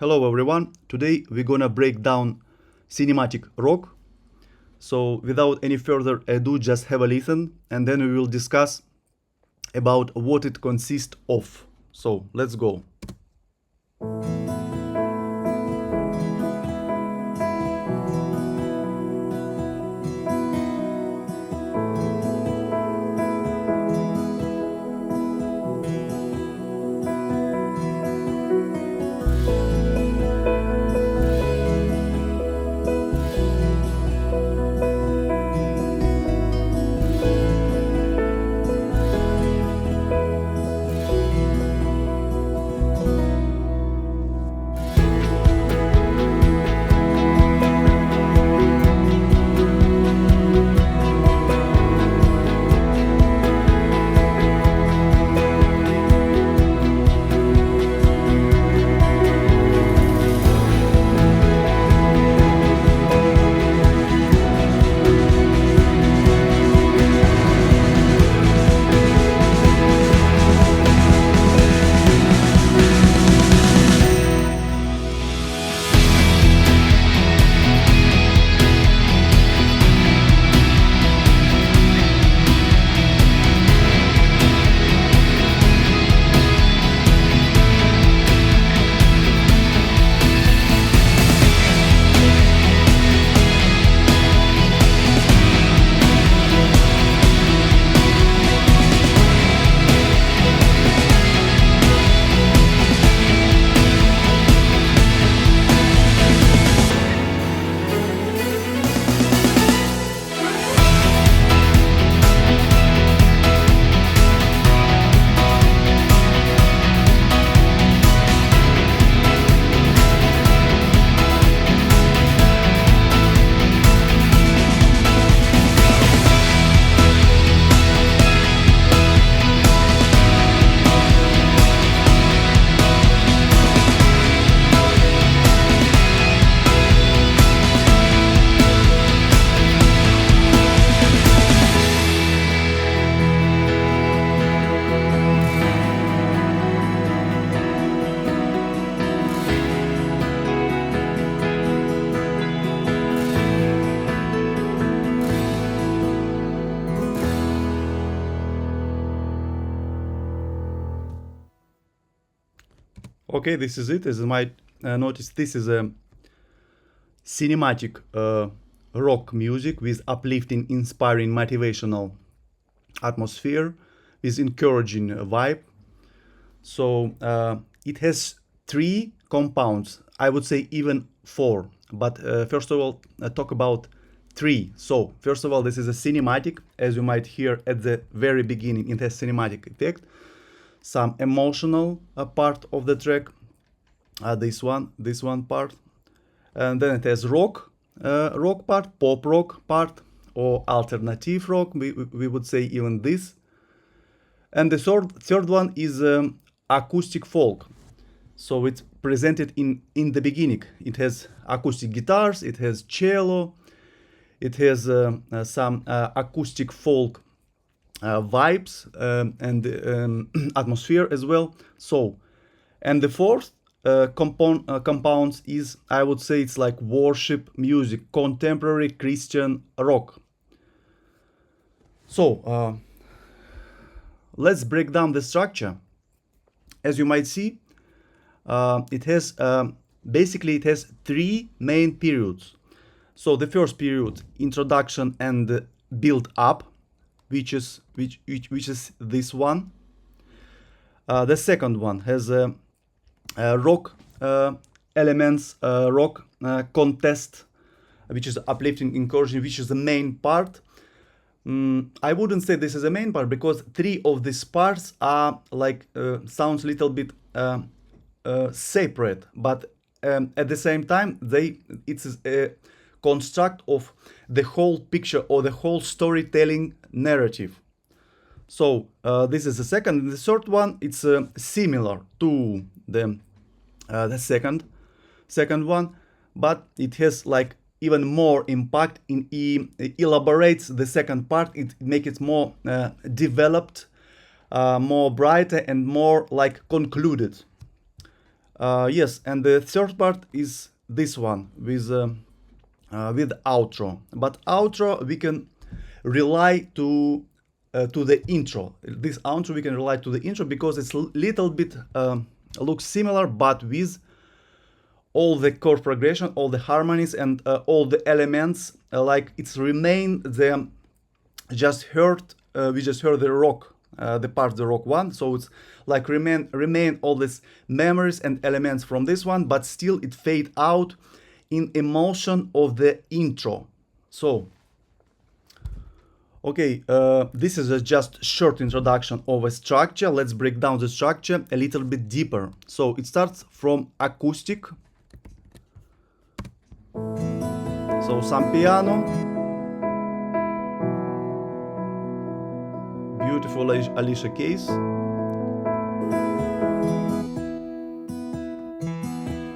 Hello everyone. Today we're gonna break down cinematic rock. So without any further ado, just have a listen and then we will discuss about what it consists of. So let's go. Okay, this is it. As you might notice, this is a cinematic rock music with uplifting, inspiring, motivational atmosphere, with encouraging vibe. So it has three compounds. I would say even four. But first of all, talk about three. So first of all, this is a cinematic, as you might hear at the very beginning. It has cinematic effect, some emotional part of the track. This one part, and then it has rock part, pop rock part, or alternative rock. We would say even this. And the third one is acoustic folk. So it's presented in the beginning. It has acoustic guitars, it has cello, it has some acoustic folk vibes and atmosphere as well. So, and the fourth compounds is, I would say, it's like worship music, contemporary Christian rock. So let's break down the structure. As you might see, it has basically it has three main periods. So the first period, introduction and build up, which is this one. The second one has rock elements, rock contest, which is uplifting, encouraging, which is the main part. I wouldn't say this is the main part because three of these parts are like sounds a little bit separate, but at the same time it's a construct of the whole picture or the whole storytelling narrative. So this is the second. The third one, it's similar to the second one, but it has like even more impact. Elaborates the second part. It makes it more developed, more brighter, and more like concluded. Yes, and the third part is this one with outro. But outro we can rely to the intro. This outro we can rely to the intro because it's little bit looks similar, but with all the chord progression, all the harmonies, and all the elements. Like it's remain the just heard we just heard the rock the part the rock one, so it's like remain all these memories and elements from this one, but still it fade out in emotion of the intro. So okay, this is a just short introduction of a structure. Let's break down the structure a little bit deeper. So it starts from acoustic, so some piano, beautiful Alicia Keys,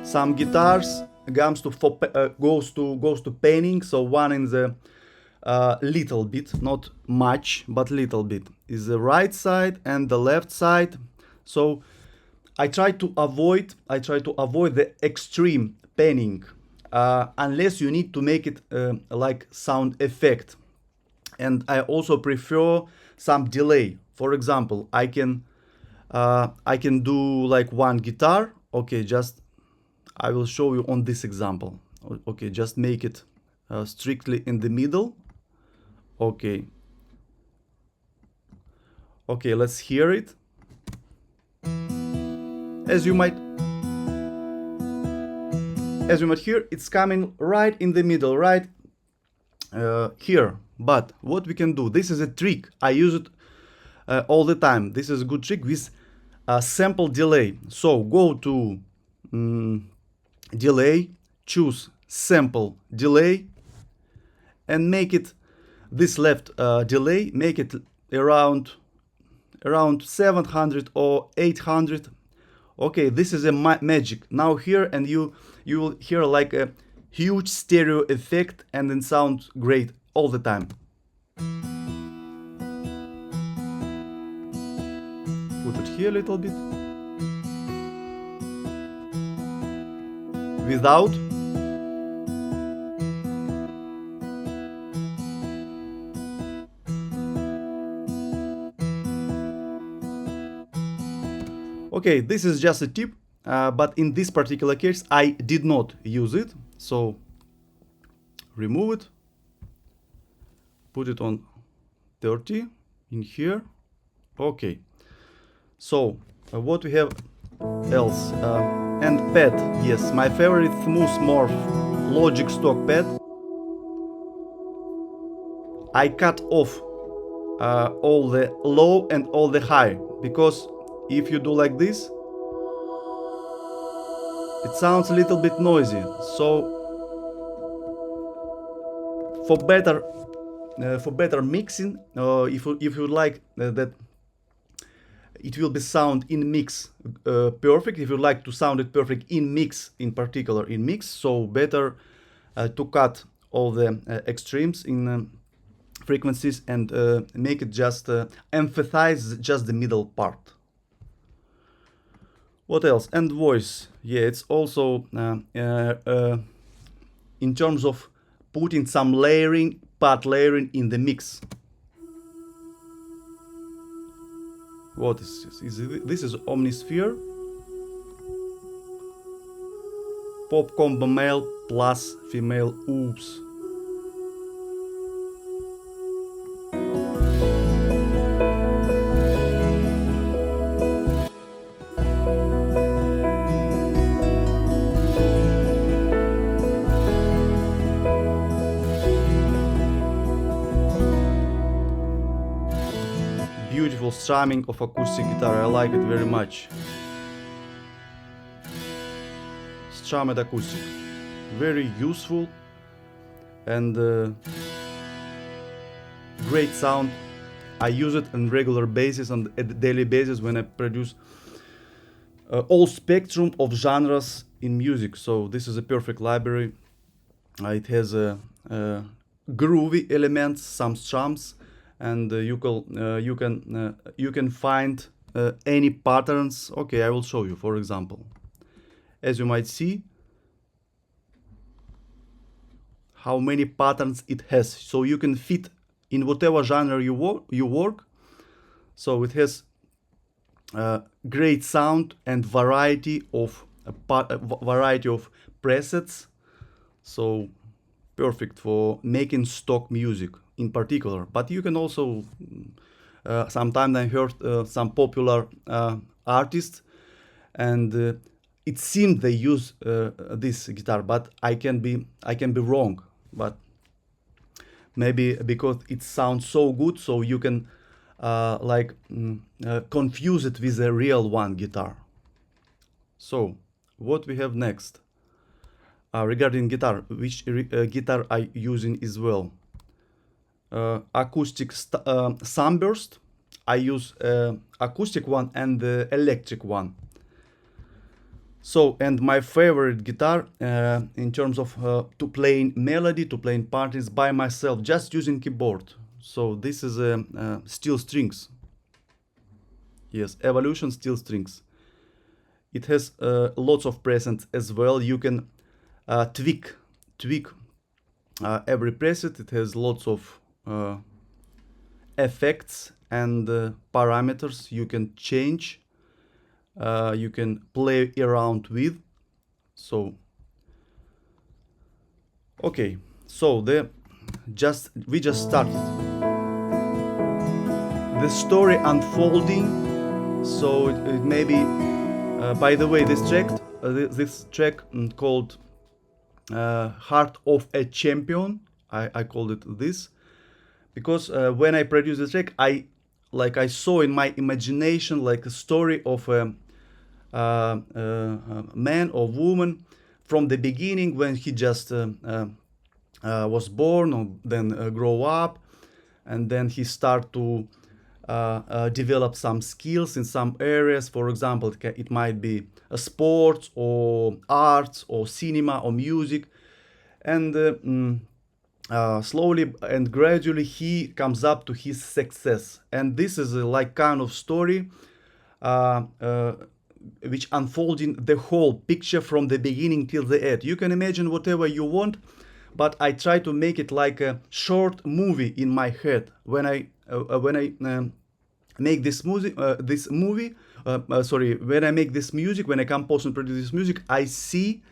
some guitars, goes to painting. So one in the little bit, not much, but little bit is the right side and the left side. So I try to avoid the extreme panning unless you need to make it like sound effect. And I also prefer some delay. For example, I can do like one guitar. Okay, just I will show you on this example. Okay, just make it strictly in the middle. Okay. Okay, let's hear it. As you might hear, it's coming right in the middle, right here. But what we can do, this is a trick. I use it all the time. This is a good trick with sample delay. So go to delay, choose sample delay, and make it this left delay, make it around 700 or 800. Okay, this is a magic now here, and you will hear like a huge stereo effect, and it sounds great all the time. Put it here a little bit without. Okay, this is just a tip, but in this particular case I did not use it. So remove it, put it on 30 in here. Okay, so what we have else, and pad. Yes, my favorite Smooth Morph Logic stock pad. I cut off all the low and all the high, because if you do like this, it sounds a little bit noisy. So for better mixing, if you like that it will be sound in mix perfect, if you like to sound it perfect in mix, in particular in mix, so better to cut all the extremes in frequencies and make it just emphasize just the middle part. What else? And voice. Yeah, it's also in terms of putting some layering, part layering in the mix. What is this? This is Omnisphere Pop Combo Male plus Female Oops. Beautiful strumming of acoustic guitar. I like it very much. Strummed acoustic, very useful and great sound. I use it on regular basis, on a daily basis, when I produce all spectrum of genres in music. So this is a perfect library. It has groovy elements, some strums, and you can find any patterns. Okay, I will show you. For example, as you might see, how many patterns it has. So you can fit in whatever genre you work. So it has great sound and variety of presets. So perfect for making stock music in particular. But you can also sometimes I heard some popular artists, and it seemed they use this guitar, but I can be wrong. But maybe because it sounds so good, so you can confuse it with a real one guitar. So what we have next regarding guitar, which guitar I using as well. Acoustic Sunburst. I use acoustic one and the electric one. So, and my favorite guitar in terms of to playing melody, to playing parties by myself, just using keyboard. So this is steel strings. Yes, Evolution steel strings. It has lots of presets as well. You can tweak every preset. It has lots of effects and parameters you can change. You can play around with. So okay, so we just started the story unfolding. So it may be by the way, this track called Heart of a Champion, I called it this because when I produced the track, I saw in my imagination like a story of a man or woman from the beginning, when he just was born, or then grow up, and then he start to develop some skills in some areas. For example, it might be a sports or arts or cinema or music, and slowly and gradually he comes up to his success. And this is a kind of story which unfolding the whole picture from the beginning till the end. You can imagine whatever you want, but I try to make it like a short movie in my head when I make this music. When I make this music, when I compose and produce this music, I see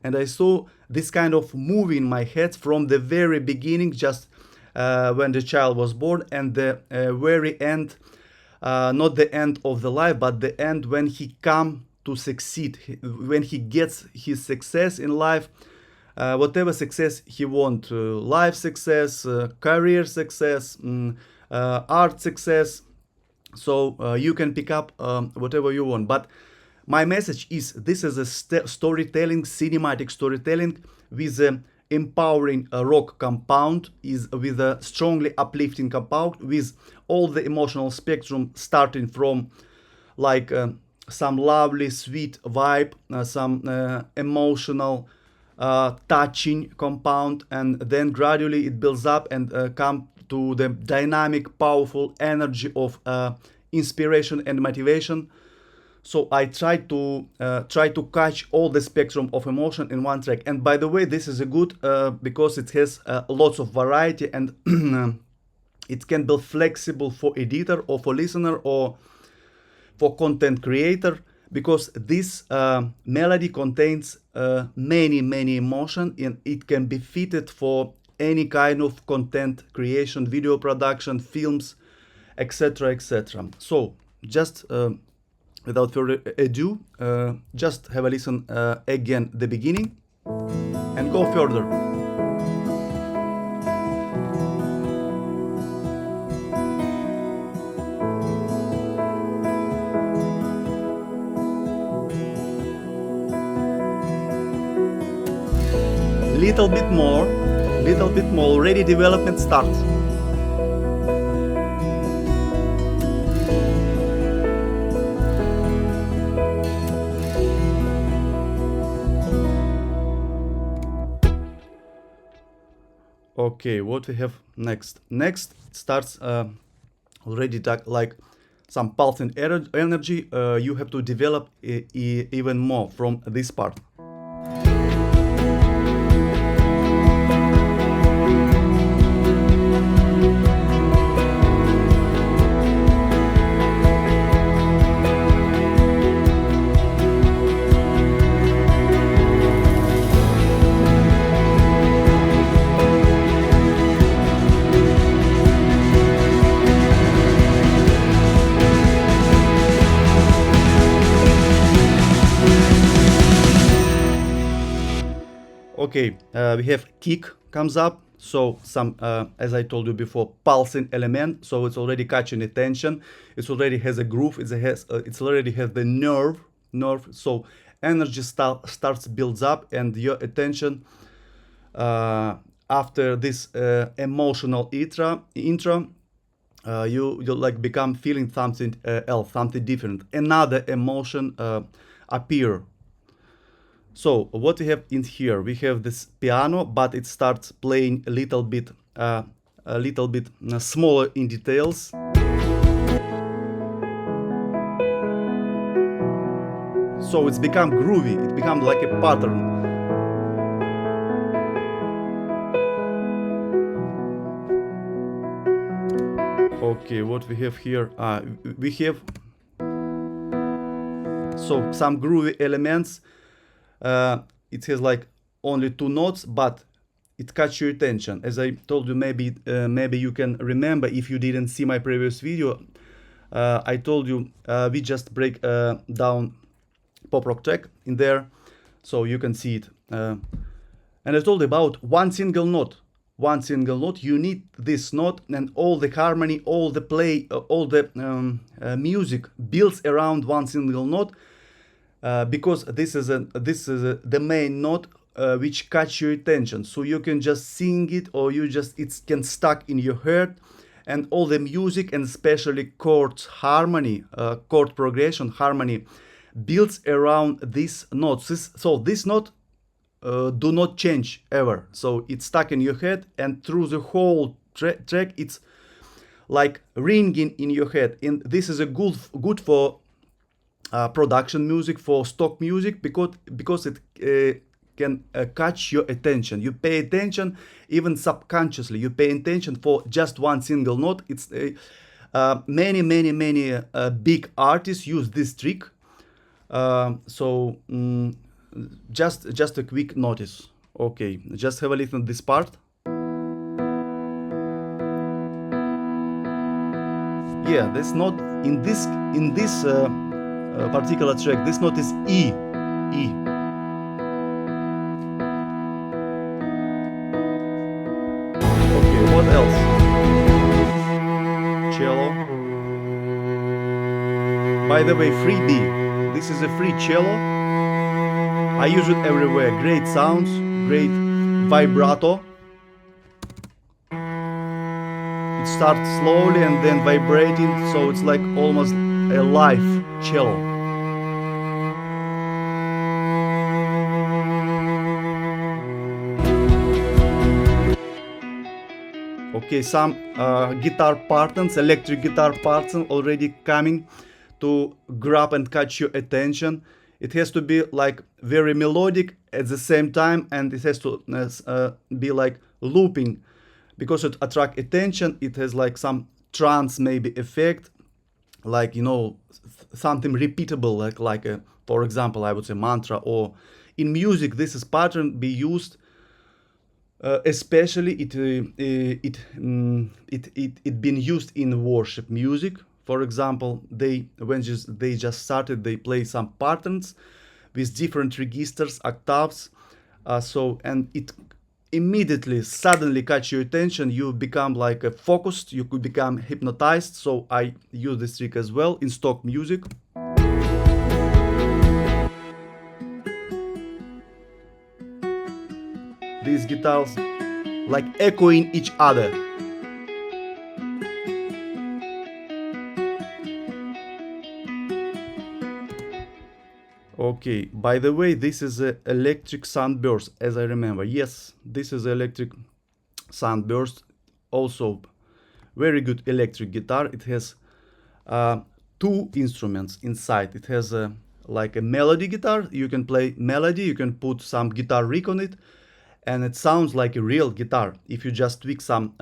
and I saw this kind of movie in my head from the very beginning, just when the child was born, and the very end. Not the end of the life, but the end when he come to succeed, when he gets his success in life, whatever success he want, life success, career success, art success. So you can pick up whatever you want. But my message is, this is a storytelling, cinematic storytelling with a empowering rock compound, is with a strongly uplifting compound, with all the emotional spectrum, starting from some lovely sweet vibe, some emotional touching compound, and then gradually it builds up and come to the dynamic, powerful energy of inspiration and motivation. So I try to catch all the spectrum of emotion in one track. And by the way, this is a good because it has lots of variety, and it can be flexible for editor or for listener or for content creator, because this melody contains many emotion, and it can be fitted for any kind of content creation, video production, films, etc. So just without further ado, just have a listen again the beginning and go further. Little bit more, already development starts. Okay, what we have next? Next starts already like some pulsing energy, you have to develop even more from this part. Okay, we have kick comes up, so some, as I told you before, pulsing element, so it's already catching attention, it already has a groove, it's already has the nerve, so energy starts builds up, and your attention after this emotional intro, you like become feeling something else, something different, another emotion appear. So what we have in here, we have this piano, but it starts playing a little bit smaller in details. So it's become groovy, it becomes like a pattern. Okay, what we have here, we have so some groovy elements. It has like only 2 notes, but it catches your attention. As I told you, maybe you can remember if you didn't see my previous video. I told you we just break down pop rock track in there, so you can see it. And I told you about one single note. You need this note, and all the harmony, all the play, all the music builds around one single note. Because this is the main note which catch your attention, so you can just sing it, or it can stuck in your head, and all the music, and especially chords harmony, chord progression harmony, builds around these notes. So this note do not change ever, so it's stuck in your head, and through the whole track it's like ringing in your head. And this is a good for production music, for stock music, because it can catch your attention. You pay attention even subconsciously. You pay attention for just one single note. It's many big artists use this trick. So just a quick notice. Okay, just have a listen to this part. Yeah, this note in this particular track, this note is E. Okay, what else? Cello. By the way, free B. This is a free cello. I use it everywhere. Great sounds, great vibrato. It starts slowly and then vibrating, so it's like almost a live cello. Okay, some guitar patterns, electric guitar patterns already coming to grab and catch your attention. It has to be like very melodic at the same time, and it has to be like looping, because it attract attention. It has like some trance maybe effect, like, you know, something repeatable, like a, for example, I would say mantra. Or in music, this is pattern be used, especially it been used in worship music. For example, when they just started, they play some patterns with different registers, octaves, and it immediately suddenly catch your attention. You become like focused, you could become hypnotized. So I use this trick as well in stock music. These guitars like echoing each other. Okay, by the way, this is an electric sunburst, as I remember. Yes, this is electric sunburst. Also, very good electric guitar. It has two instruments inside. It has a like a melody guitar. You can play melody, you can put some guitar rig on it, and it sounds like a real guitar. If you just tweak some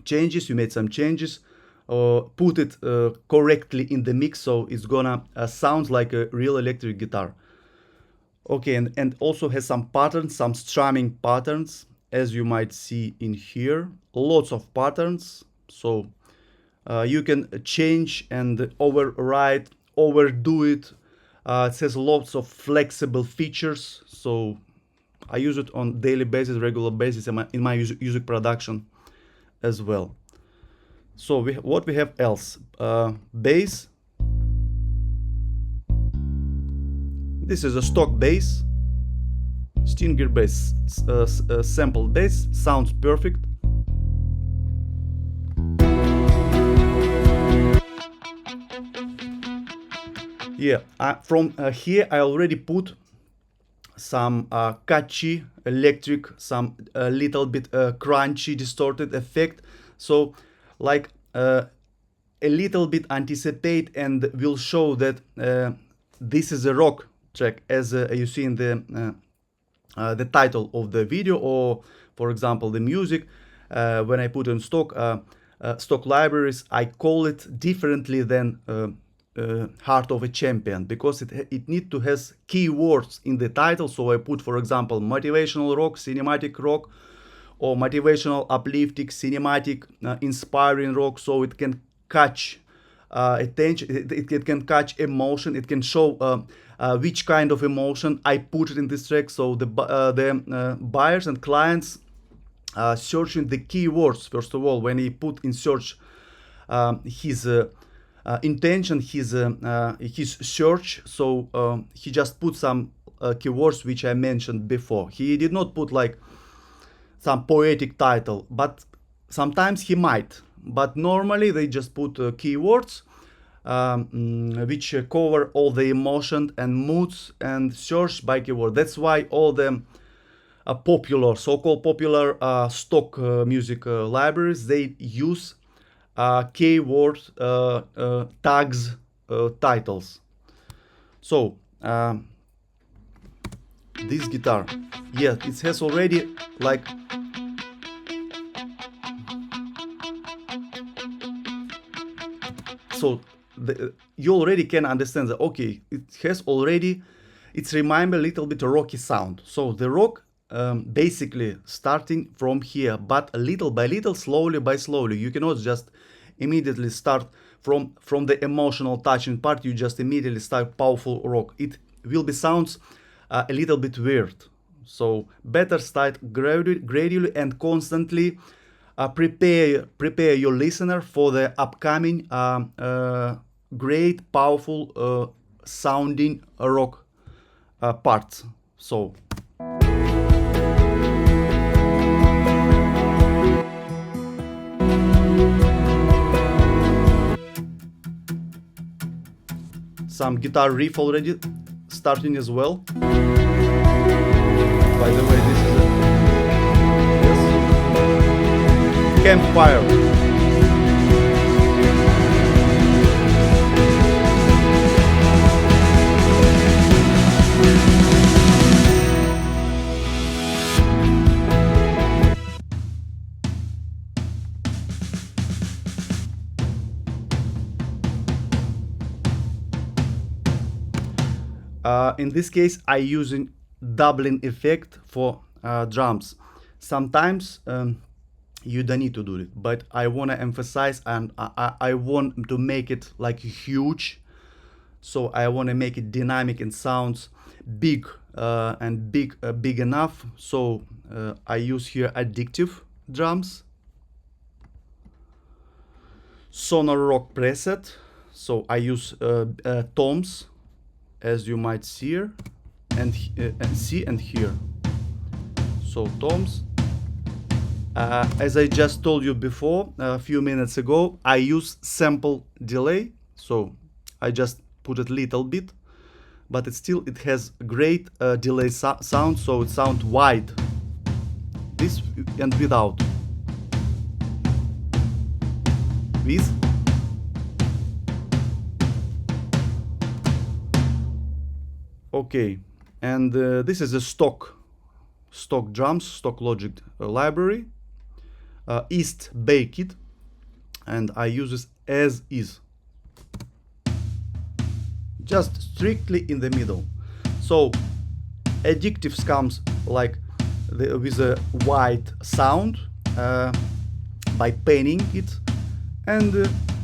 changes, you made some changes, or put it correctly in the mix, so it's gonna sound like a real electric guitar. Okay, and also has some patterns, some strumming patterns, as you might see in here. Lots of patterns, so you can change and override, overdo it. It has lots of flexible features, so I use it on daily basis, regular basis in my music production as well. So what we have else? Bass. This is a stock bass, Stinger bass, sample bass, sounds perfect. Yeah, from here I already put some catchy electric, some little bit crunchy distorted effect, so like a little bit anticipate and will show that this is a rock track, as you see in the title of the video, or for example the music. When I put in stock libraries, I call it differently than Heart of a Champion, because it need to has keywords in the title. So I put, for example, motivational rock, cinematic rock, or motivational, uplifting, cinematic, inspiring rock, so it can catch attention, it can catch emotion, it can show which kind of emotion I put it in this track. So the buyers and clients searching the keywords first of all. When he put in search his intention, his search, so he just put some keywords which I mentioned before. He did not put like some poetic title, but sometimes he might, but normally they just put keywords which cover all the emotion and moods and search by keyword. That's why all the popular, so-called popular stock music libraries, they use keyword tags titles. So this guitar, yeah, it has already like so you already can understand that, okay, it has already, it's remind a little bit a rocky sound. So the rock basically starting from here, but little by little, slowly by slowly. You cannot just immediately start from the emotional touching part. You just immediately start powerful rock. It will be sounds a little bit weird. So better start gradually and constantly. Prepare your listener for the upcoming great, powerful sounding rock parts. So some guitar riff already starting as well. By the way, this is a campfire. In this case, I using doubling effect for drums. Sometimes you don't need to do it, but I want to emphasize, and I want to make it like huge. So I want to make it dynamic and sounds big and big enough. So I use here addictive drums, Sonor Rock preset. So I use toms, as you might see here, and here. So toms. As I just told you before, a few minutes ago, I use sample delay. So I just put it little bit, but it has great delay sound. So it sounds wide. This and without. With. Okay, and this is a stock drums, stock Logic library, East Baked, and I use this as is, just strictly in the middle. So adjectives comes like with a white sound by panning it, and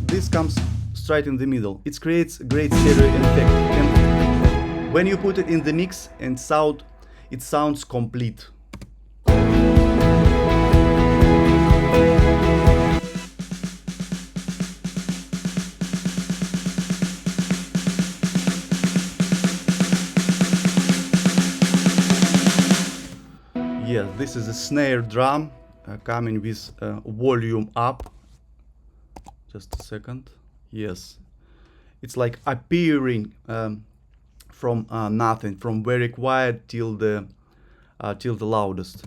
this comes straight in the middle. It creates a great stereo effect, and when you put it in the mix and sound, it sounds complete. Yes, this is a snare drum coming with volume up. Just a second. Yes, it's like appearing from nothing, from very quiet till the loudest.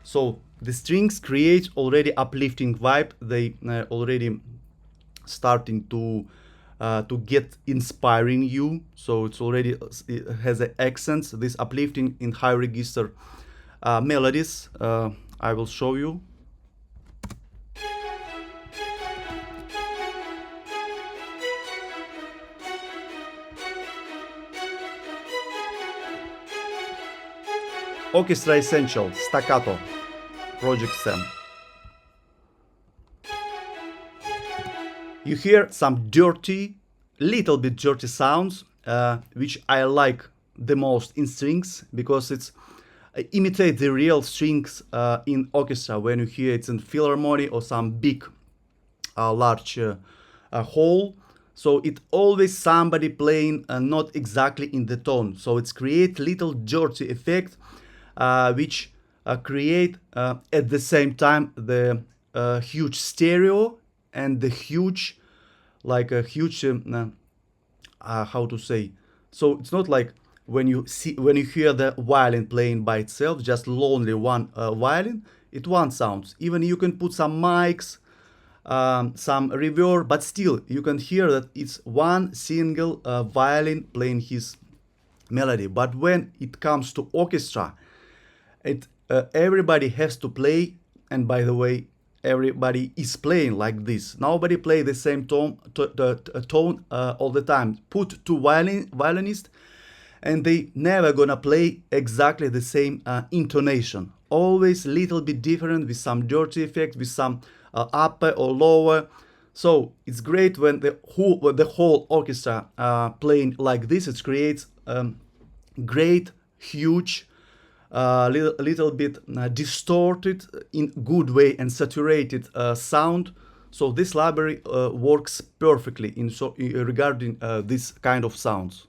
So the strings create already uplifting vibe. They already starting to get inspiring you. So it's already it has accents. This uplifting in high register melodies. I will show you. Orchestra Essential, Staccato, Project Sam. You hear some little bit dirty sounds, which I like the most in strings, because it's imitate the real strings in orchestra when you hear it in philharmonic or some big, large hall. So it always somebody playing not exactly in the tone. So it's create little dirty effect, which create at the same time the huge stereo and the huge, like a huge, how to say. So it's not like when you hear the violin playing by itself, just lonely one violin, it one sounds. Even you can put some mics, some reverb, but still you can hear that it's one single violin playing his melody. But when it comes to orchestra, everybody has to play, and by the way, everybody is playing like this. Nobody play the same tone all the time. Put two violinists, and they never gonna play exactly the same intonation. Always a little bit different, with some dirty effect, with some upper or lower. So it's great when the whole orchestra playing like this. It creates great, huge, little bit distorted in good way and saturated sound. So this library works perfectly regarding this kind of sounds.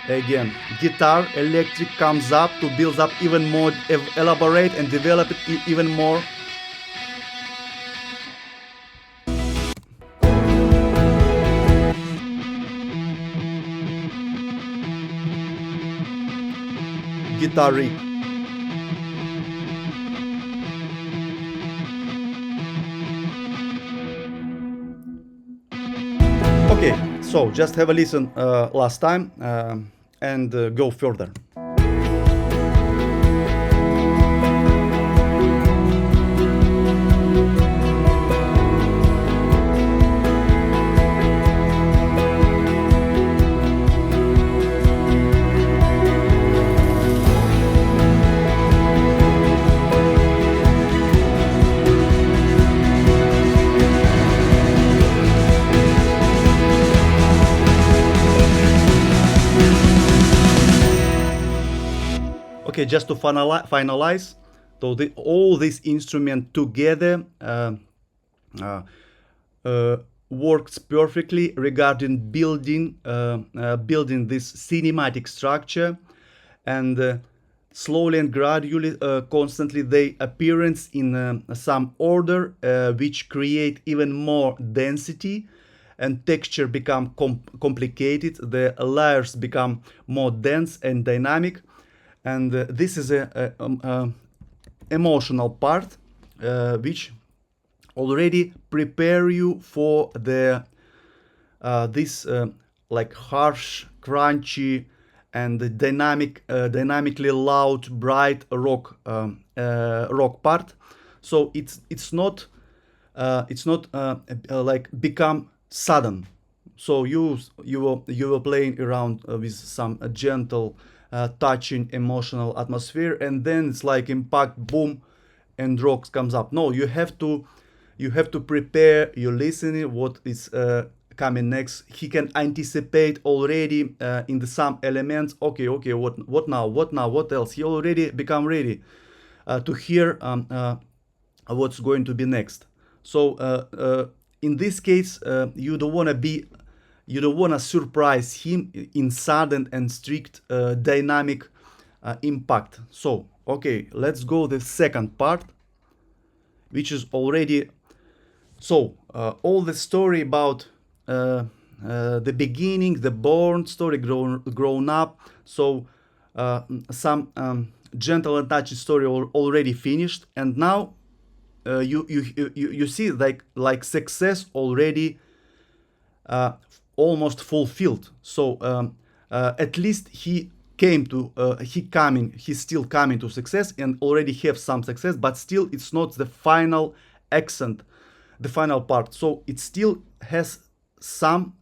Again, guitar, electric comes up to build up even more, elaborate and develop it even more. Guitar riff. Okay, so just have a listen last time and go further. Okay, just to finalize, so all these instruments together works perfectly regarding building this cinematic structure, and slowly and gradually, constantly, they appearance in some order, which create even more density and texture become complicated, the layers become more dense and dynamic, and this is a emotional part which already prepare you for the this like harsh, crunchy, and dynamically loud, bright rock part. So it's not like become sudden. So you were playing around with some gentle, touching, emotional atmosphere, and then it's like impact, boom, and rocks comes up. No, you have to prepare your listening what is coming next. He can anticipate already in the some elements. Okay, what now? What now? What else? He already become ready to hear what's going to be next. So in this case, you don't want to surprise him in sudden and strict dynamic impact. So okay, let's go the second part, which is already so all the story about the beginning, the born story, grown up. So some gentle and touchy story already finished, and now you see like success already almost fulfilled. So at least he's still coming to success and already have some success, but still it's not the final accent, the final part. So it still has some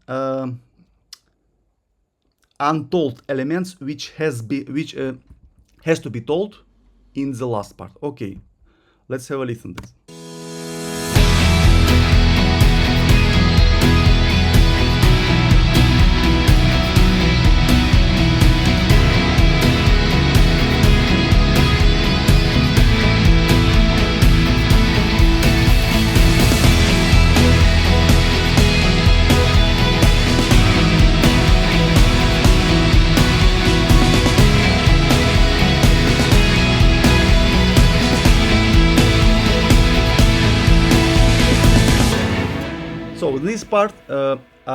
untold elements which has to be told in the last part. Okay, let's have a listen to this. So this part,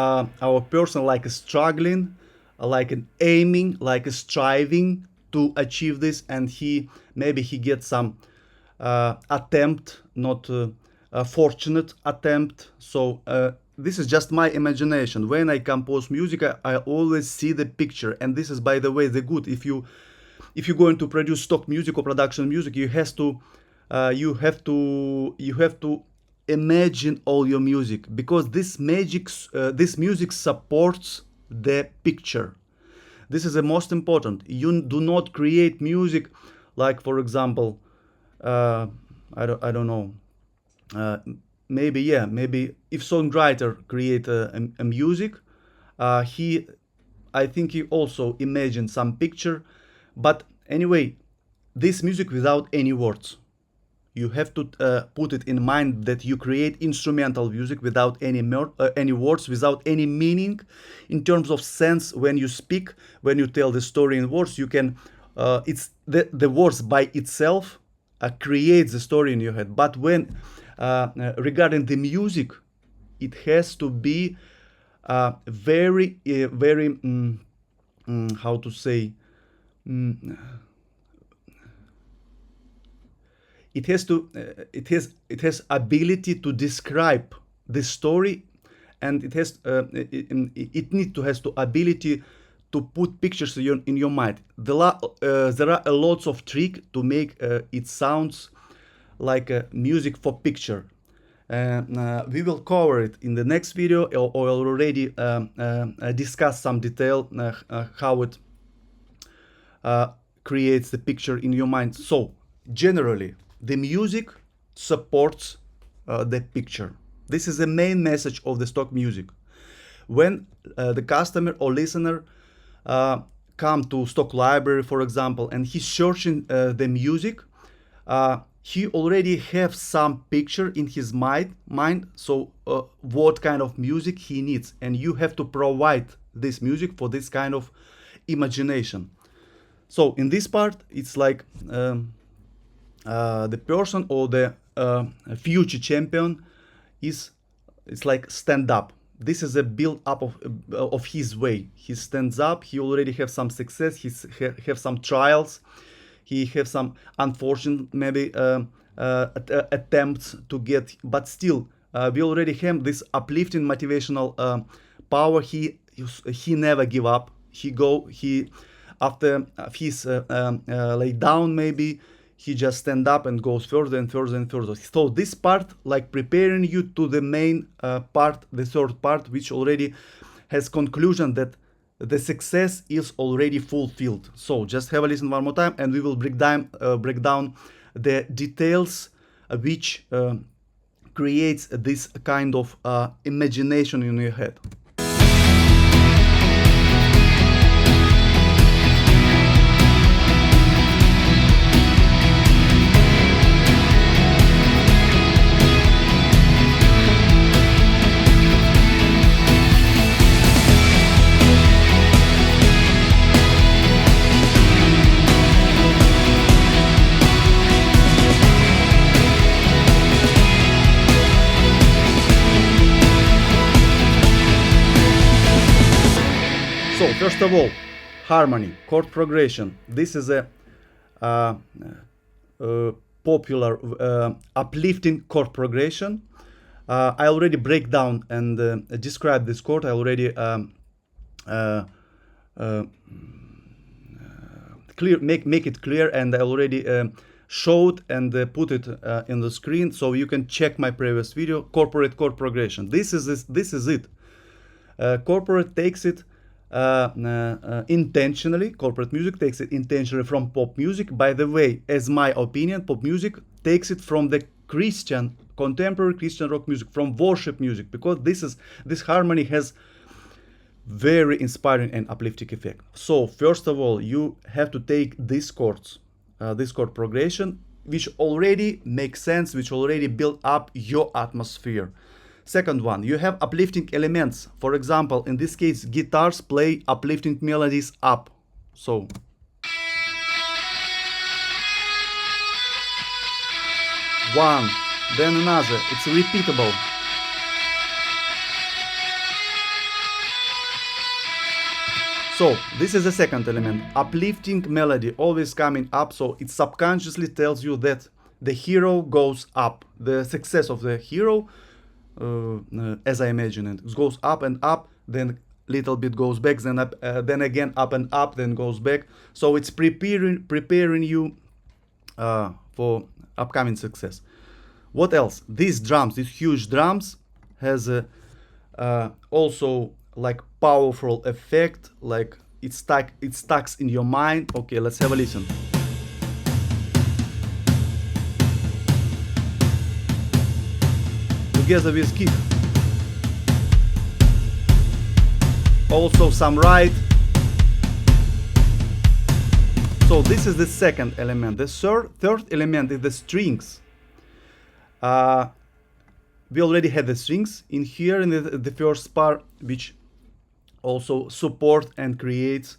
our person like struggling, like an aiming, like a striving to achieve this, and maybe he gets some attempt, not a fortunate attempt. So this is just my imagination. When I compose music, I always see the picture, and this is, by the way, the good. If you're going to produce stock music or production music, you have to imagine all your music, because this music supports the picture. This is the most important. You do not create music like, for example, I don't know, maybe if songwriter create a music, I think he also imagined some picture. But anyway, this music without any words. You have to put it in mind that you create instrumental music without any words, without any meaning in terms of sense. When you speak, when you tell the story in words, you can it's the words by itself creates the story in your head. But when regarding the music, it has to be very how to say, it has ability to describe the story, and it has to ability to put pictures in your mind. There are a lots of tricks to make it sounds like music for picture. We will cover it in the next video, or already discuss some detail how it creates the picture in your mind. So generally, the music supports the picture. This is the main message of the stock music. When the customer or listener come to stock library, for example, and he's searching the music, he already have some picture in his mind. So what kind of music he needs, and you have to provide this music for this kind of imagination. So in this part, it's like the person or the future champion it's like stand up. this is a build up of his way. He stands up. He already have some success. He have some trials. He have some unfortunate maybe attempts to get, but still we already have this uplifting motivational power. He never give up. He after he's lay down, maybe he just stand up and goes further and further and further. So this part, like preparing you to the main part, the third part, which already has conclusion that the success is already fulfilled. So just have a listen one more time, and we will break down the details which creates this kind of imagination in your head. So first of all, harmony, chord progression. This is a popular uplifting chord progression. I already break down and describe this chord. I already make it clear, and I already showed and put it in the screen, so you can check my previous video. Corporate chord progression. This is it. Corporate takes it intentionally. Corporate music takes it intentionally from pop music. By the way, as my opinion, pop music takes it from the Christian, contemporary Christian rock music, from worship music, because this harmony has very inspiring and uplifting effect. So first of all, you have to take these chords, this chord progression, which already makes sense, which already build up your atmosphere. Second one, you have uplifting elements. For example, in this case, guitars play uplifting melodies up. So one, then another. It's repeatable. So this is the second element. Uplifting melody always coming up, so it subconsciously tells you that the hero goes up. The success of the hero, as I imagine it, goes up and up, then little bit goes back, then up, then again up and up, then goes back. So it's preparing you for upcoming success. What else? These drums, these huge drums, has also like powerful effect, like it stucks in your mind. Okay, let's have a listen. Together with kick. Also some ride. So this is the second element. The third element is the strings. We already had the strings in here in the first part, which also support and creates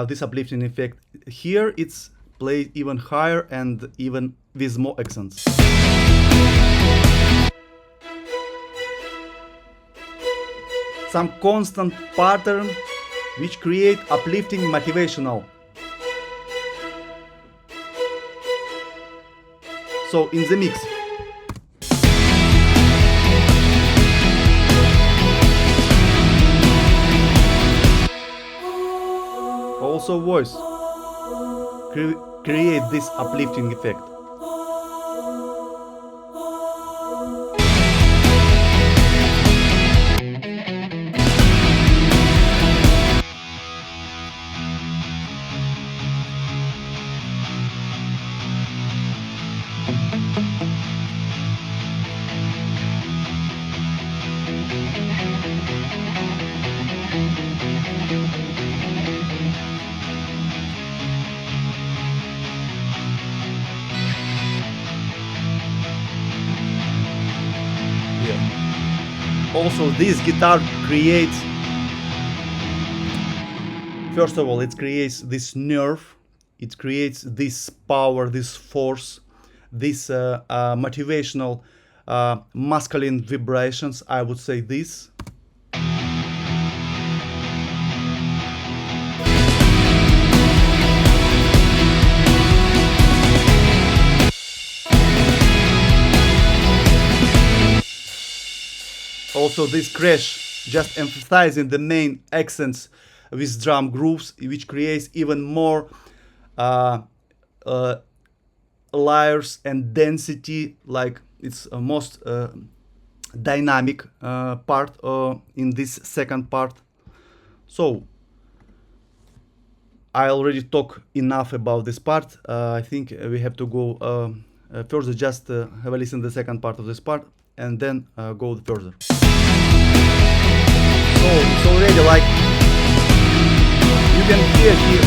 this uplifting effect. Here it's played even higher and even with more accents. Some constant pattern which create uplifting motivational. So in the mix. Also voice create this uplifting effect. Also, this guitar creates, first of all, it creates this nerve, it creates this power, this force, this motivational masculine vibrations, I would say this. Also this crash just emphasizing the main accents with drum grooves, which creates even more uh, uh, layers and density, like it's most dynamic part in this second part. So I already talked enough about this part. I think we have to go further. Just have a listen to the second part of this part and then go further. So it's already like you can hear here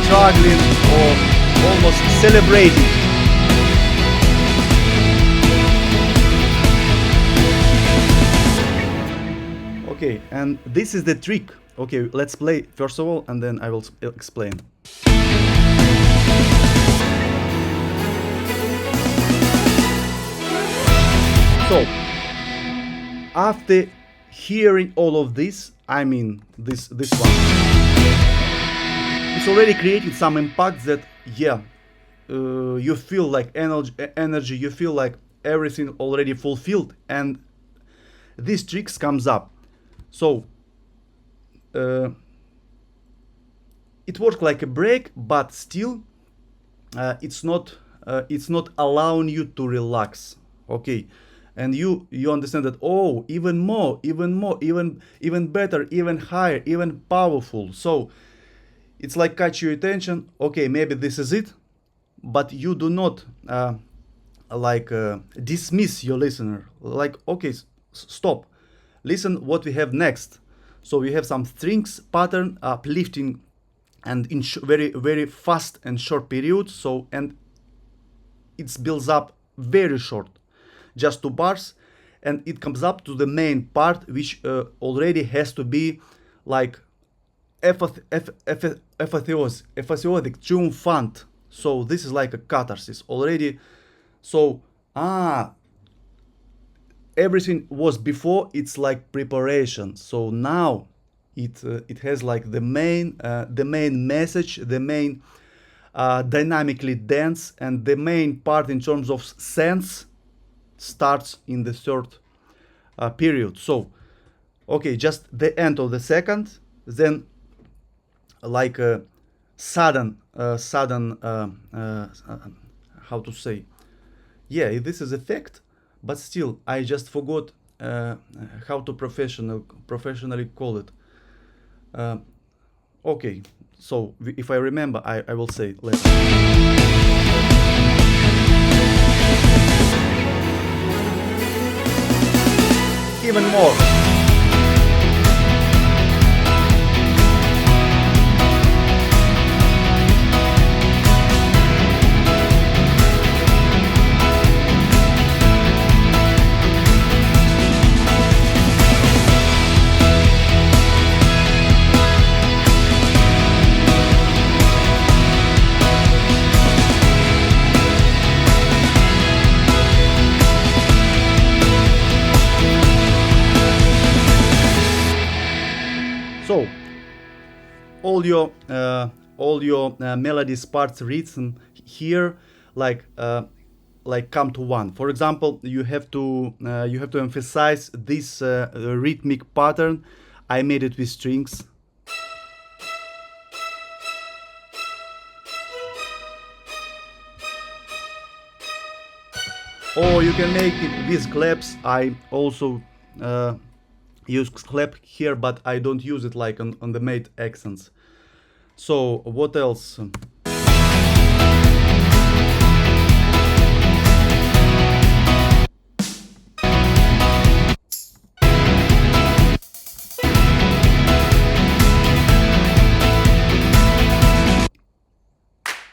struggling or almost celebrating. Okay, and this is the trick. Okay, let's play first of all, and then I will explain. So, after hearing all of this, I mean this one, it's already created some impact that, yeah, you feel like energy, you feel like everything already fulfilled, and this tricks comes up. So it works like a break, but still it's not allowing you to relax. Okay, and you understand that, oh, even more, even better, even higher, even powerful. So it's like catch your attention. Okay, maybe this is it, but you do not dismiss your listener. Like, okay, stop, listen what we have next. So we have some strings pattern uplifting and in very very fast and short periods. So, and it builds up very short, just 2 bars, and it comes up to the main part, which already has to be like apathetic, triumphant. So this is like a catharsis already. So everything was before, it's like preparation. So now it has like the main message, the main dynamically dense, and the main part in terms of sense starts in the third period. So okay, just the end of the second, then like a sudden how to say, yeah, this is effect, but still I just forgot how to professionally call it. Okay, so if I remember, I will say later. Even more. So all your melodies parts written here like come to one. For example, you have to emphasize this rhythmic pattern. I made it with strings. Or you can make it with claps. I also use clap here, but I don't use it like on the made accents. So what else?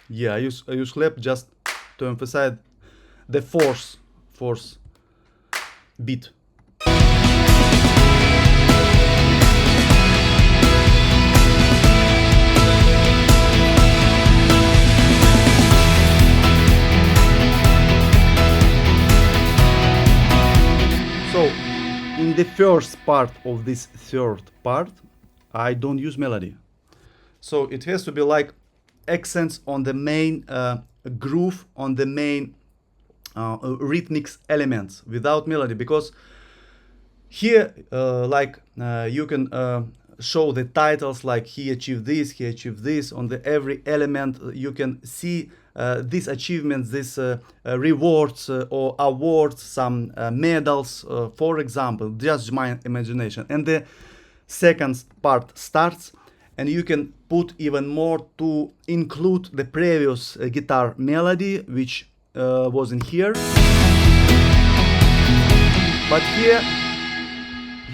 Yeah, I use clap just to emphasize the force beat. So in the first part of this third part, I don't use melody. So it has to be like accents on the main groove, on the main rhythmic elements without melody, because Here, you can show the titles, like he achieved this, he achieved this. On the every element, you can see these achievements, these rewards or awards, some medals, for example, just my imagination. And the second part starts, and you can put even more to include the previous guitar melody, which was in here. But here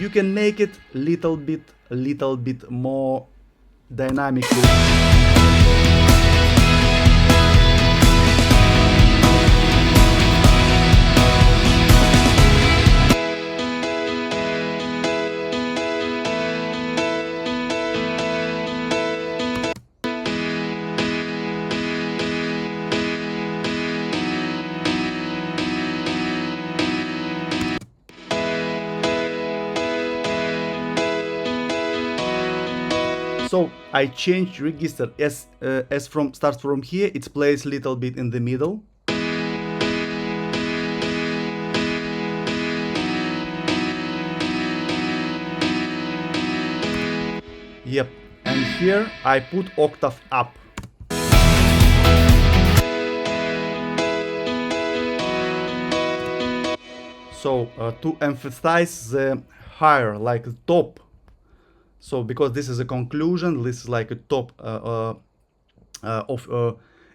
you can make it little bit more dynamically. So I changed register as from starts from here. It plays little bit in the middle. Yep, and here I put octave up. So to emphasize the higher, like top. So because this is a conclusion, this is like a top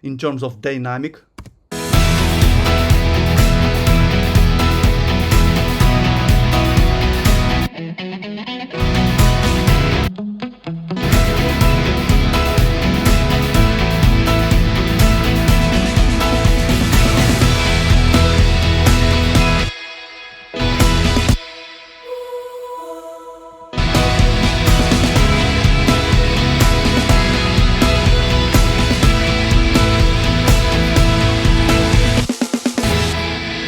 in terms of dynamic.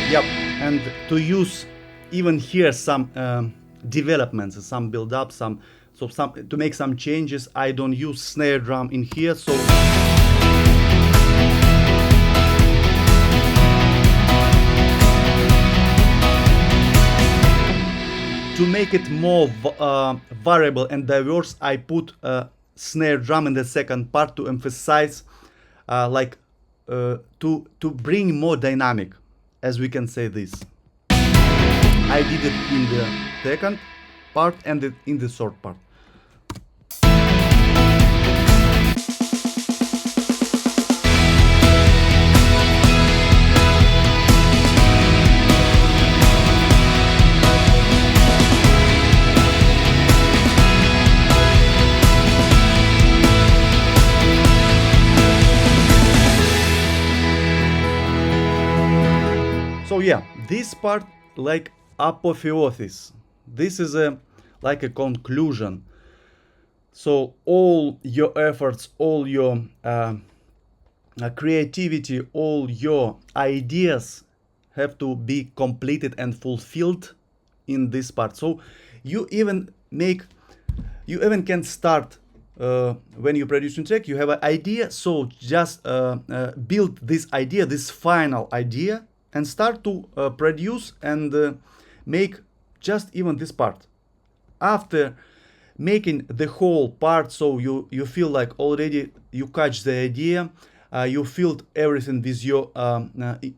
Yep, and to use even here some developments, some build up, some to make some changes. I don't use snare drum in here, so to make it more variable and diverse, I put snare drum in the second part to emphasize, to bring more dynamic, as we can say this. I did it in the second part and in the third part. So yeah, this part like apotheosis. This is like a conclusion. So all your efforts, all your creativity, all your ideas have to be completed and fulfilled in this part. So you even can start when you produce a track. You have an idea, so just build this idea, this final idea, and start to produce and make just even this part. After making the whole part, so you feel like already you catch the idea, you filled everything with your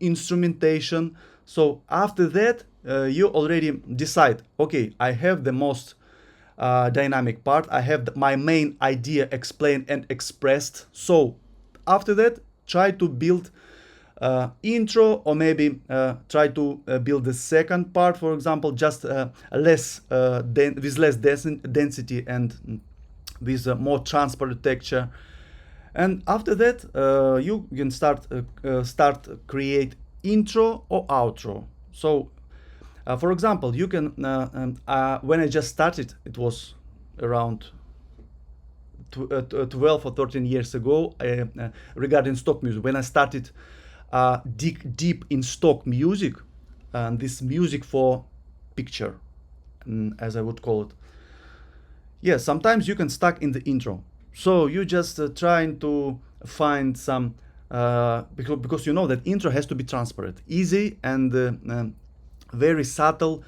instrumentation. So after that, you already decide, okay, I have the most dynamic part, I have my main idea explained and expressed. So after that, try to build intro, or maybe try to build the second part, for example, just with less density and with more transparent texture. And after that, you can start create intro or outro. So for example, you can when I just started, it was around 12 or 13 years ago, regarding stock music, when I started dig deep in stock music, and this music for picture, as I would call it. Yeah, sometimes you can stuck in the intro, so you just trying to find some because you know that intro has to be transparent, easy, and very subtle,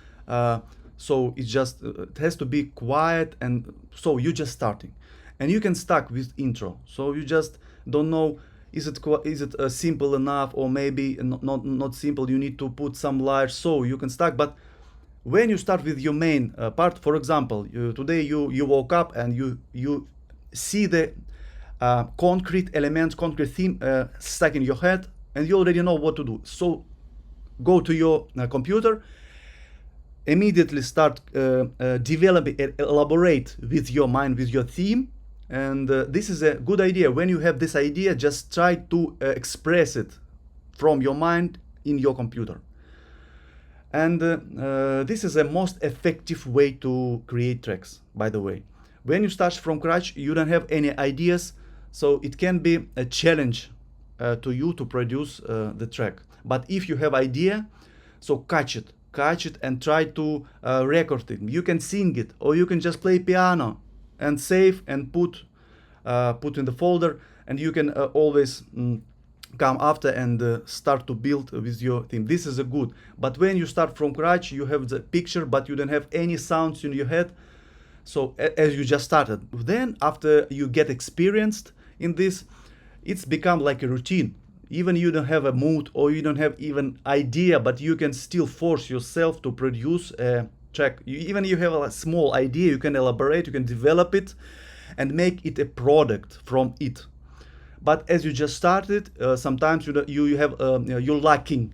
So it's just it has to be quiet, and so you just starting, and you can start with intro. So you just don't know, is it simple enough, or maybe not simple. You need to put some layers, so you can start. But when you start with your main part, for example, today you woke up and you see the concrete elements, concrete theme stuck in your head, and you already know what to do. So go to your computer, immediately start developing, elaborate with your mind, with your theme. And this is a good idea. When you have this idea, just try to express it from your mind in your computer. And this is the most effective way to create tracks, by the way. When you start from scratch, you don't have any ideas, so it can be a challenge to you to produce the track. But if you have idea, so catch it and try to record it. You can sing it, or you can just play piano and save and put in the folder, and you can always come after and start to build with your theme. This is a good. But when you start from scratch, you have the picture, but you don't have any sounds in your head. So as you just started, then after you get experienced in this, it's become like a routine. Even you don't have a mood, or you don't have even idea, but you can still force yourself to produce a track. Even you have a small idea, you can elaborate, you can develop it and make it a product from it. But as you just started, sometimes you have you're lacking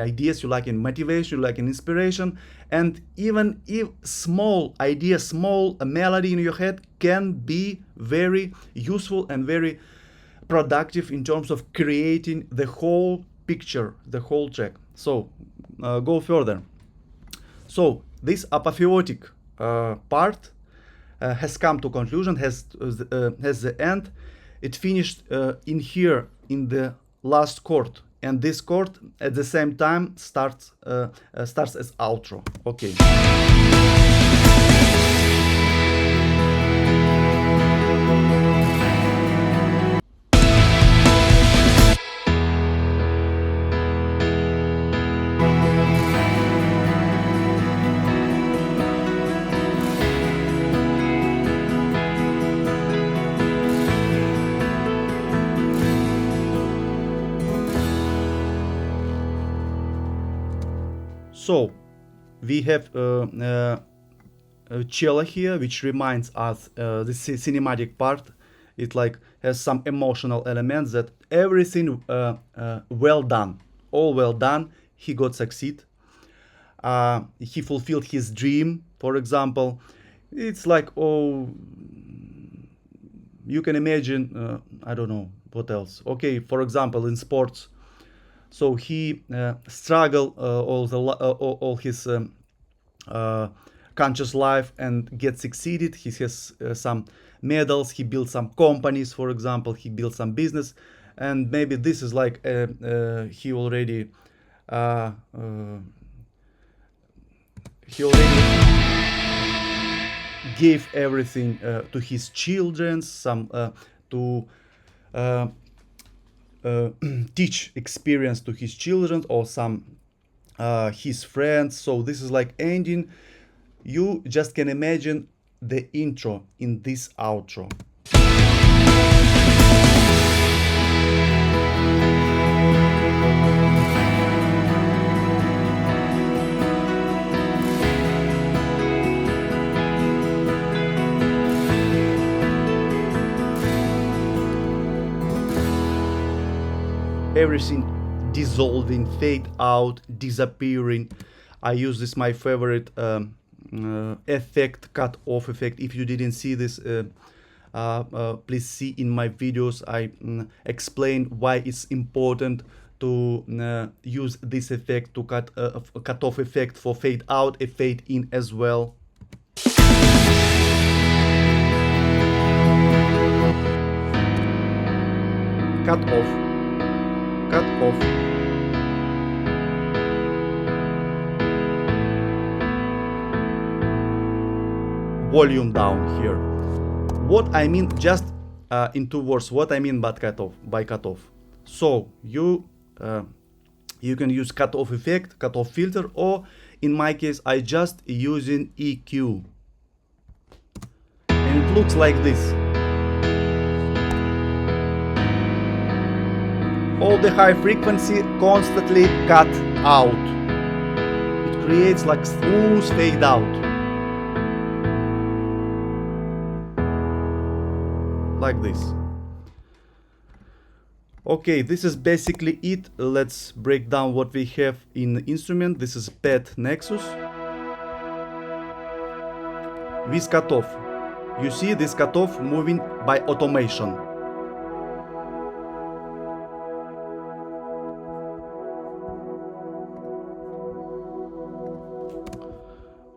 ideas, you're lacking motivation, you're lacking inspiration, and even if small idea, small melody in your head can be very useful and very productive in terms of creating the whole picture, the whole track. So go further. So this apotheotic part has come to conclusion, has the end. It finished in here in the last chord, and this chord at the same time starts as outro. Okay. So we have a cello here, which reminds us the cinematic part. It like has some emotional elements, that everything well done, all well done. He got succeed. He fulfilled his dream, for example. It's like, oh, you can imagine, I don't know what else. Okay, for example, in sports. So he struggled all his conscious life and get succeeded. He has some medals. He built some companies, for example. He built some business, and maybe this is like he already gave everything to his children, some to teach experience to his children, or some his friends. So this is like ending. You just can imagine the intro in this outro. Everything dissolving, fade out, disappearing. I use this, my favorite effect, cut off effect. If you didn't see this, please see in my videos. I explain why it's important to use this effect, to cut off effect for fade out, a fade in as well. Cut off. Cut off. Volume down here. What I mean, just in 2 words, what I mean by cut off. So you can use cut off effect, cut off filter, or In my case, I just using EQ. And it looks like this. All the high frequency constantly cut out. It creates like smooth fade out. Like this. Okay, this is basically it. Let's break down what we have in the instrument. This is PET Nexus with cutoff. You see this cutoff moving by automation.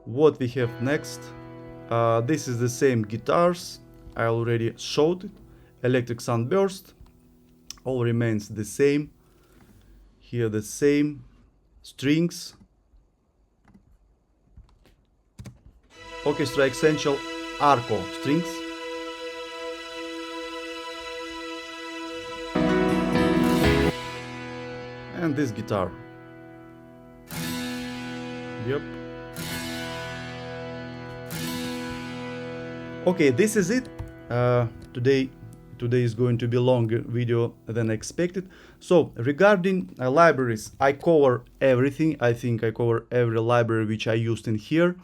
What we have next? This is the same guitars. I already showed it. Electric Sunburst. All remains the same. Here the same. Strings. Orchestra Essential Arco strings. And this guitar. Yep. Okay, this is it. Today is going to be a longer video than expected. So regarding libraries, I cover everything. I think I cover every library which I used in here.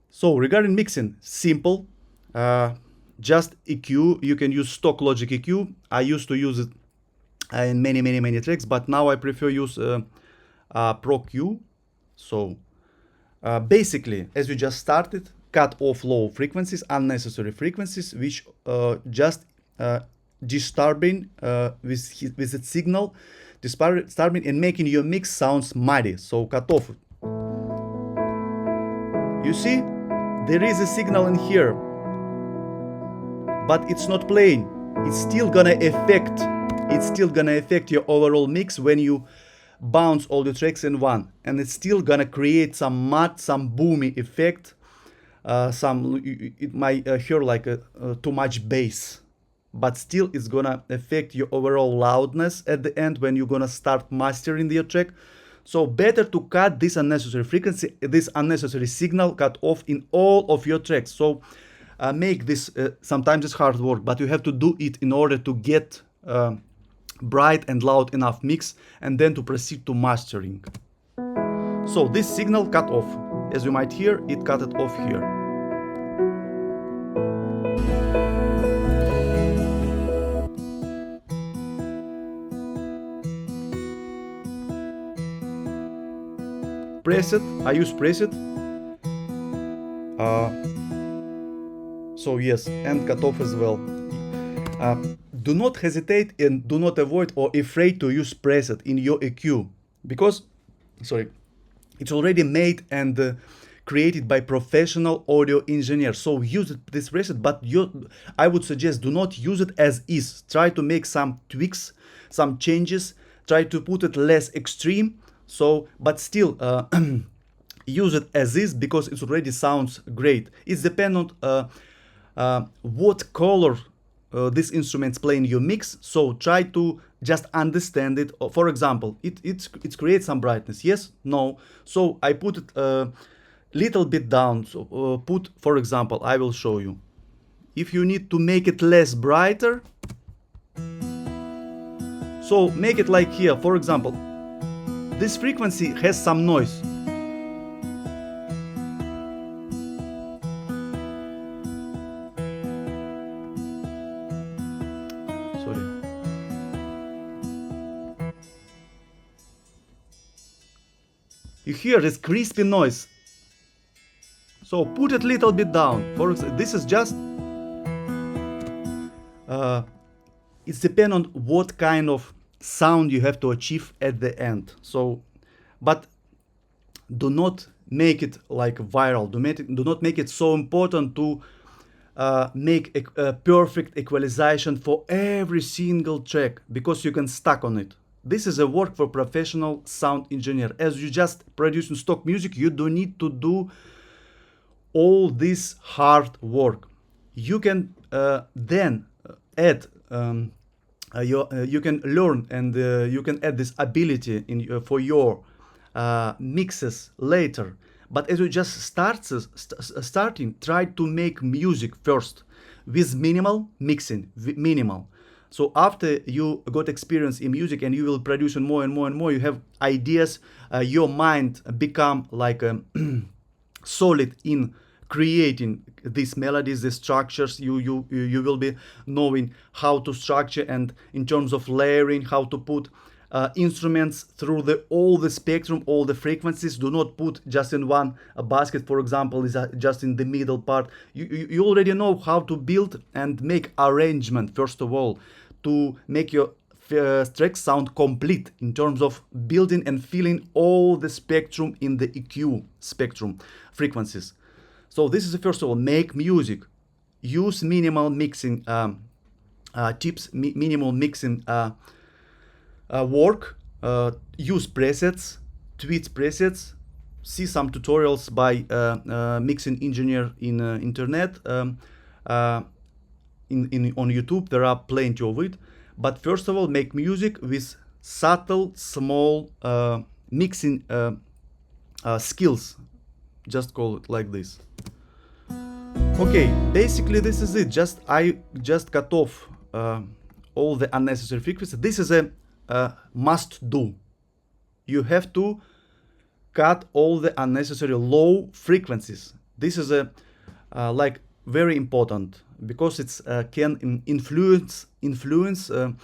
So regarding mixing, simple, just EQ. You can use stock Logic EQ. I used to use it in many tracks, but now I prefer use Pro Q. So basically, as we just started, cut off low frequencies, unnecessary frequencies, which just disturbing with its signal, disturbing and making your mix sounds muddy. So cut off. You see, there is a signal in here, but it's not playing. It's still gonna affect your overall mix when you bounce all the tracks in one, and it's still gonna create some mud, some boomy effect. It might hear like too much bass, but still it's gonna affect your overall loudness at the end when you're gonna start mastering your track. So better to cut this unnecessary frequency, this unnecessary signal, cut off in all of your tracks. So make this, sometimes it's hard work, but you have to do it in order to get bright and loud enough mix, and then to proceed to mastering. So this signal cut off. As you might hear, it cut it off here. Preset, I use preset. So yes, and cut off as well. Do not hesitate and do not avoid or afraid to use preset in your EQ, because, it's already made and created by professional audio engineers. So use this preset, but I would suggest do not use it as is. Try to make some tweaks, some changes. Try to put it less extreme. So, but still use it as is, because it already sounds great. It's dependent what color this instrument's playing your mix. So try to just understand it. For example, it creates some brightness. Yes, no. So I put it little bit down. So put, for example, I will show you. If you need to make it less brighter, so make it like here. For example, this frequency has some noise. Sorry. You hear this crispy noise. So put it little bit down. For example, this is just it's depend on what kind of sound you have to achieve at the end. So, but do not make it like viral. Do not make it so important to make a perfect equalization for every single track, because you can stuck on it. This is a work for professional sound engineer. As you just producing stock music, you don't need to do all this hard work. You can then add you can learn and you can add this ability in for your mixes later. But as you just starting, try to make music first with minimal mixing, minimal. So after you got experience in music and you will produce more and more and more, you have ideas. Your mind become like solid in creating these melodies, these structures. You will be knowing how to structure, and in terms of layering, how to put instruments through all the spectrum, all the frequencies. Do not put just in one basket, for example, is just in the middle part. You already know how to build and make arrangement, first of all, to make your tracks sound complete in terms of building and filling all the spectrum in the EQ spectrum frequencies. So this is the first of all, make music. Use minimal mixing tips, minimal mixing work. Use presets, tweet presets. See some tutorials by mixing engineer in internet. On YouTube, there are plenty of it. But first of all, make music with subtle, small mixing skills. Just call it like this. Okay, basically this is it. I just cut off all the unnecessary frequencies. This is a must do. You have to cut all the unnecessary low frequencies. This is a like very important, because it's can influence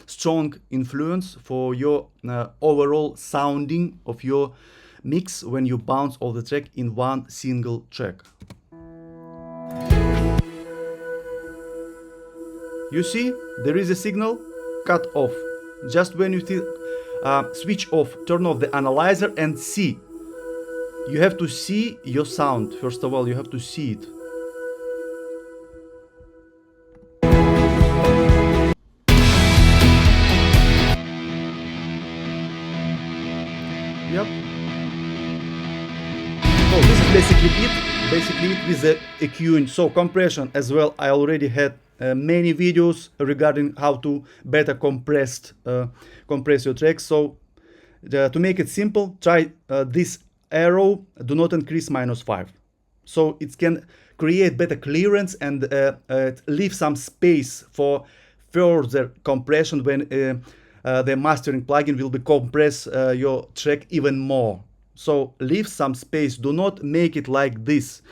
strong influence for your overall sounding of your mix when you bounce all the track in one single track. You see, there is a signal, cut off. Just when you switch off, turn off the analyzer and see. You have to see your sound. First of all, you have to see it. Yep. Oh, this is basically it with the EQing. So compression as well. I already had many videos regarding how to better compress your tracks. So to make it simple, try this arrow. Do not increase -5. So it can create better clearance and leave some space for further compression when the mastering plugin will be compress your track even more. So leave some space. Do not make it like this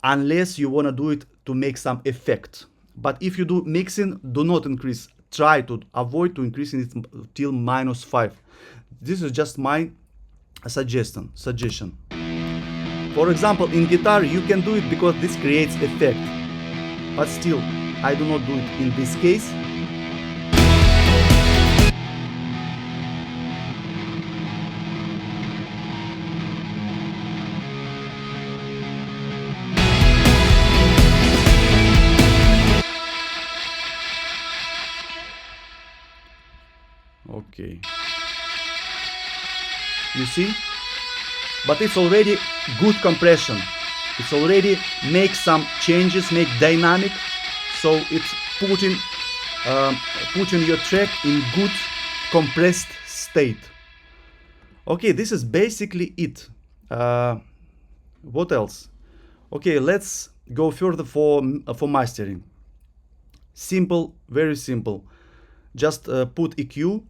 unless you want to do it to make some effect. But if you do mixing, do not increase. Try to avoid to increasing it till -5. This is just my suggestion. For example, in guitar you can do it because this creates effect. But still, I do not do it in this case. Okay, you see, but it's already good compression. It's already make some changes, make dynamic, so it's putting your track in good compressed state. Okay, this is basically it. What else? Okay, let's go further for mastering. Simple, very simple. Just put EQ,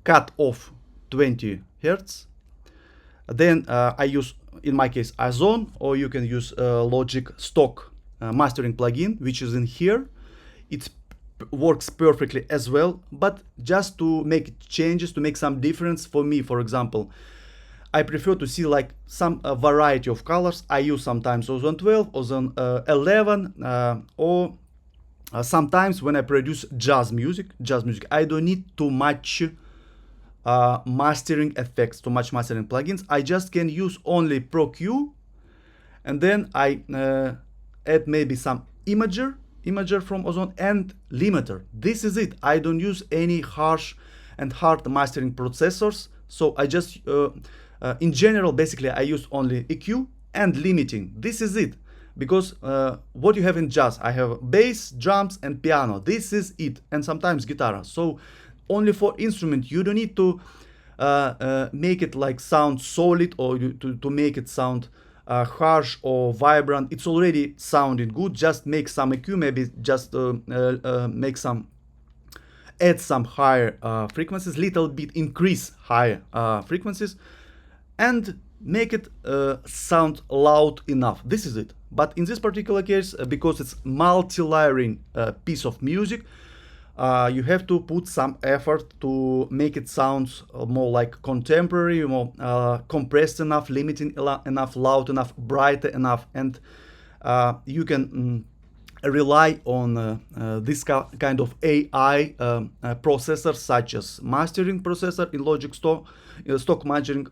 cut off 20 Hertz. Then I use, in my case, Ozone, or you can use Logic stock mastering plugin, which is in here. It works perfectly as well, but just to make changes, to make some difference for me, for example, I prefer to see like some variety of colors. I use sometimes Ozone 12, Ozone 11, or sometimes when I produce jazz music, I don't need too much mastering effects, too much mastering plugins. I just can use only Pro Q, and then I add maybe some imager from Ozone and limiter. This is it. I don't use any harsh and hard mastering processors. So I just, in general, basically I use only EQ and limiting. This is it. Because what you have in jazz, I have bass, drums, and piano. This is it, and sometimes guitar. So only for instrument, you don't need to make it like sound solid, or to make it sound harsh or vibrant. It's already sounding good. Just make some EQ, maybe just make some, add some higher frequencies, little bit increase higher frequencies, and make it sound loud enough. This is it. But in this particular case, because it's multi-layering piece of music, you have to put some effort to make it sound more like contemporary, more compressed enough, limiting enough, loud enough, bright enough, and you can rely on this kind of AI processors, such as mastering processor in Logic Stock, stock mastering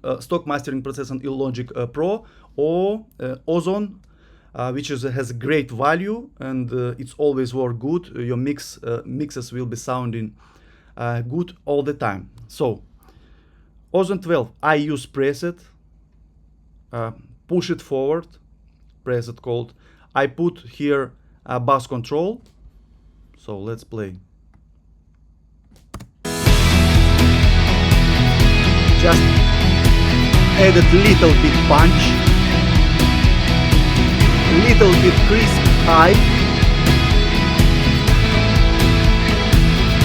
processor in Logic Pro, or Ozone, which has great value, and it's always work good. Your mixes will be sounding good all the time. So Ozone 12, I use preset, push it forward, preset called. I put here bass control. So let's play. Just added little bit punch, little bit crisp high,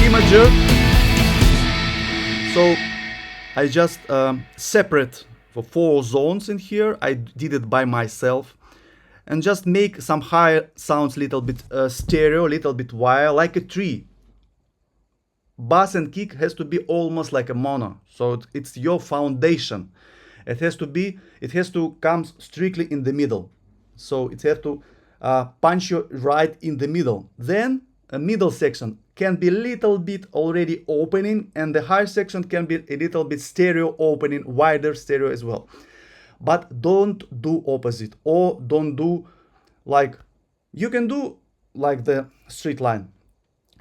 imager. So I just separate for 4 zones in here. I did it by myself, and just make some higher sounds, little bit stereo, little bit wire, like a tree. Bass and kick has to be almost like a mono, so it's your foundation. It has to come strictly in the middle. So it has to punch you right in the middle. Then a middle section can be a little bit already opening, and the high section can be a little bit stereo opening, wider stereo as well. But don't do opposite, or don't do like, you can do like the straight line.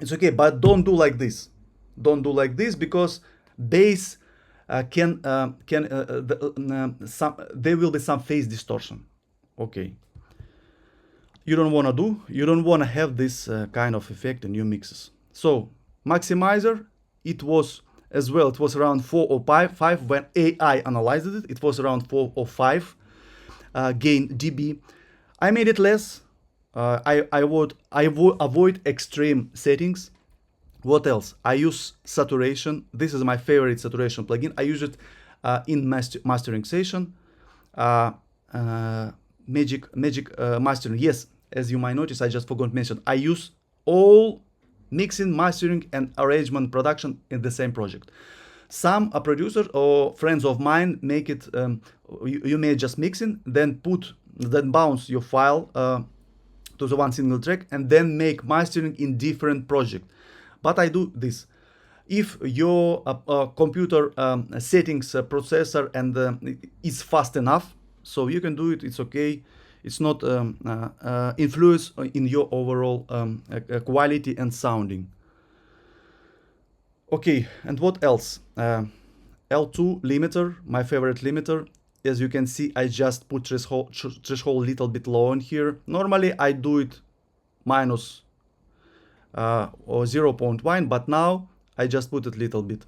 It's okay, but don't do like this. Don't do like this, because bass there will be some phase distortion. Okay. You don't want to have this kind of effect in your mixes. So maximizer, it was around 4 or 5 when AI analyzed it. It was around 4 or 5 gain dB. I made it less. I would avoid extreme settings. What else? I use saturation. This is my favorite saturation plugin. I use it in mastering session. Magic mastering. Yes, as you might notice, I just forgot to mention, I use all mixing, mastering, and arrangement production in the same project. Some producers or friends of mine make it, you may just mixing, then bounce your file to the one single track, and then make mastering in different project. But I do this. If your computer settings processor and is fast enough, so you can do it, it's okay. It's not influence in your overall quality and sounding. Okay, and what else? L2 limiter, my favorite limiter. As you can see, I just put threshold a little bit low in here. Normally I do it minus or 0.1, but now I just put it a little bit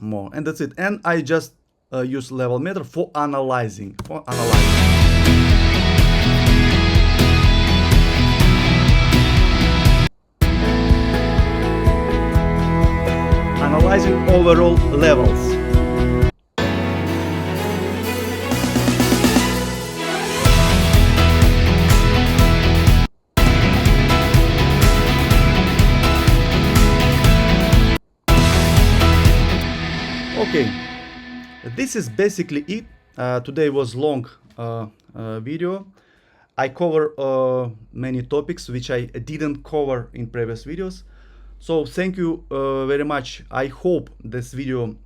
more, and that's it. And I just use level meter for analyzing. Analyzing overall levels. Okay, this is basically it. Today was long video. I cover many topics which I didn't cover in previous videos. So thank you very much. I hope this video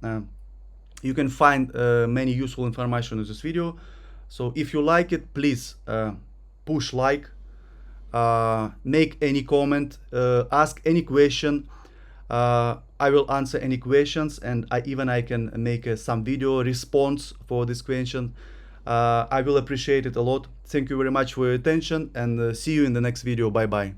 you can find many useful information in this video. So if you like it, please push like, make any comment, ask any question. I will answer any questions, and I can make some video response for this question. I will appreciate it a lot. Thank you very much for your attention, and see you in the next video. Bye bye.